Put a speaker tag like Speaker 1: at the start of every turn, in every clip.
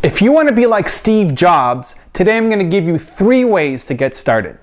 Speaker 1: If you want to be like Steve Jobs, today I'm going to give you 3 ways to get started.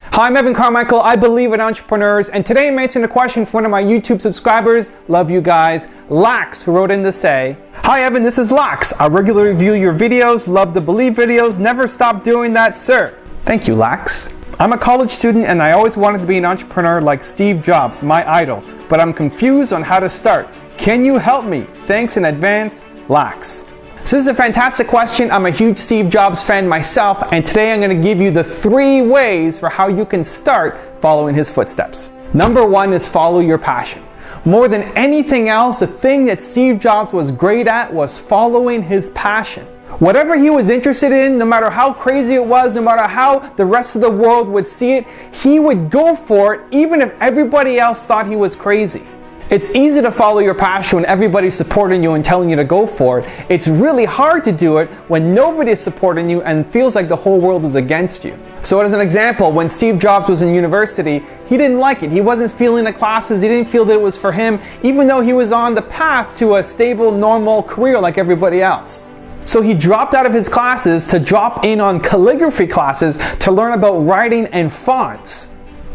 Speaker 1: Hi, I'm Evan Carmichael. I believe in entrepreneurs, and today I'm answering a question from one of my YouTube subscribers. Love you guys. Lax, who wrote in to say, "Hi Evan, this is Lax. I regularly review your videos, love the Believe videos, never stop doing that, sir." Thank you, Lax. I'm a college student and I always wanted to be an entrepreneur like Steve Jobs, my idol, but I'm confused on how to start. Can you help me? Thanks in advance, Lax. So this is a fantastic question. I'm a huge Steve Jobs fan myself, and today I'm going to give you the 3 ways for how you can start following his footsteps. Number 1 is follow your passion. More than anything else, the thing that Steve Jobs was great at was following his passion. Whatever he was interested in, no matter how crazy it was, no matter how the rest of the world would see it, he would go for it even if everybody else thought he was crazy. It's easy to follow your passion when everybody's supporting you and telling you to go for it. It's really hard to do it when nobody is supporting you and feels like the whole world is against you. So as an example, when Steve Jobs was in university, he didn't like it. He wasn't feeling the classes. He didn't feel that it was for him, even though he was on the path to a stable, normal career like everybody else. So he dropped out of his classes to drop in on calligraphy classes to learn about writing and fonts.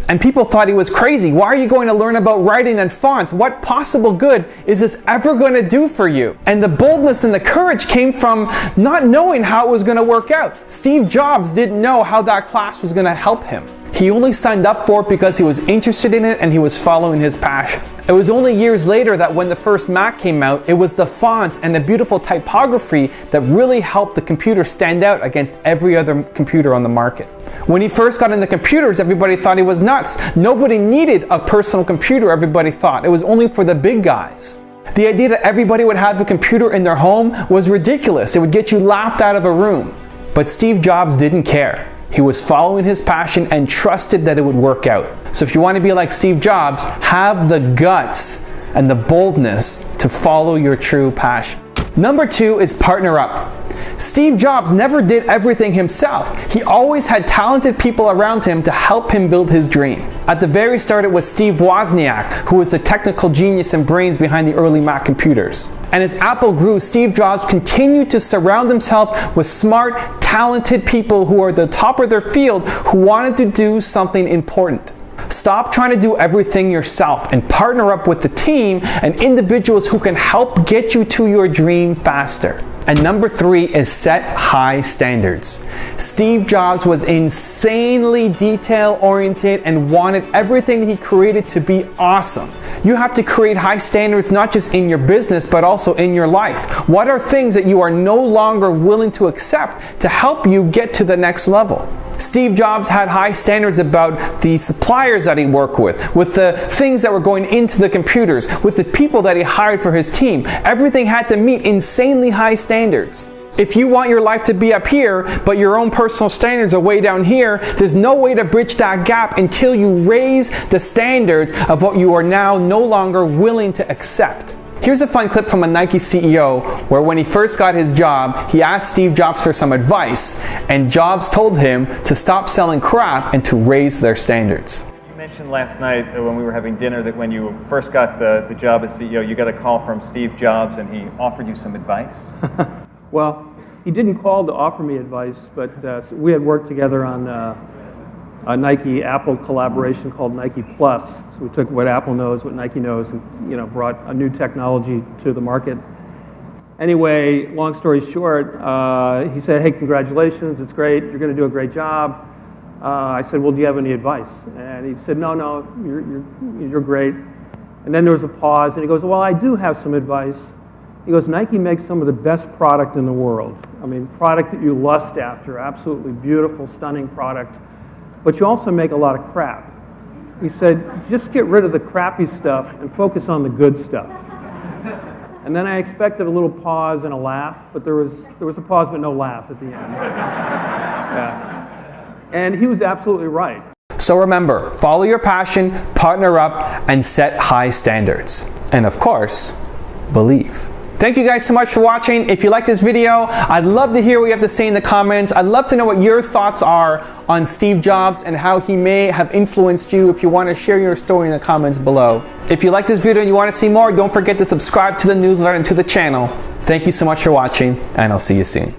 Speaker 1: And people thought he was crazy. Why are you going to learn about writing and fonts? What possible good is this ever going to do for you? And the boldness and the courage came from not knowing how it was going to work out. Steve Jobs didn't know how that class was going to help him. He only signed up for it because he was interested in it and he was following his passion. It was only years later that when the first Mac came out, it was the fonts and the beautiful typography that really helped the computer stand out against every other computer on the market. When he first got into computers, everybody thought he was nuts. Nobody needed a personal computer, everybody thought. It was only for the big guys. The idea that everybody would have a computer in their home was ridiculous. It would get you laughed out of a room. But Steve Jobs didn't care. He was following his passion and trusted that it would work out. So if you want to be like Steve Jobs, have the guts and the boldness to follow your true passion. Number 2 is partner up. Steve Jobs never did everything himself. He always had talented people around him to help him build his dream. At the very start, it was Steve Wozniak, who was the technical genius and brains behind the early Mac computers. And as Apple grew, Steve Jobs continued to surround himself with smart, talented people who are at the top of their field who wanted to do something important. Stop trying to do everything yourself and partner up with the team and individuals who can help get you to your dream faster. And number 3 is set high standards. Steve Jobs was insanely detail-oriented and wanted everything he created to be awesome. You have to create high standards not just in your business but also in your life. What are things that you are no longer willing to accept to help you get to the next level? Steve Jobs had high standards about the suppliers that he worked with the things that were going into the computers, with the people that he hired for his team. Everything had to meet insanely high standards. If you want your life to be up here, but your own personal standards are way down here, there's no way to bridge that gap until you raise the standards of what you are now no longer willing to accept. Here's a fun clip from a Nike CEO where when he first got his job, he asked Steve Jobs for some advice, and Jobs told him to stop selling crap and to raise their standards.
Speaker 2: You mentioned last night when we were having dinner that when you first got the job as CEO, you got a call from Steve Jobs and he offered you some advice?
Speaker 3: Well, he didn't call to offer me advice, but we had worked together on a Nike-Apple collaboration called Nike Plus. So we took what Apple knows, what Nike knows, and brought a new technology to the market. Anyway, long story short, he said, "Hey, congratulations, it's great, you're going to do a great job." I said, "Well, do you have any advice?" And he said, "No, you're great." And then there was a pause, and he goes, "Well, I do have some advice." He goes, "Nike makes some of the best product in the world. I mean, product that you lust after, absolutely beautiful, stunning product. But you also make a lot of crap." He said, "Just get rid of the crappy stuff and focus on the good stuff." And then I expected a little pause and a laugh, but there was a pause but no laugh at the end. Yeah. And he was absolutely right.
Speaker 1: So remember, follow your passion, partner up, and set high standards. And of course, believe. Thank you guys so much for watching. If you like this video, I'd love to hear what you have to say in the comments. I'd love to know what your thoughts are on Steve Jobs and how he may have influenced you. If you want to share your story in the comments below. If you like this video and you want to see more, don't forget to subscribe to the newsletter and to the channel. Thank you so much for watching, and I'll see you soon.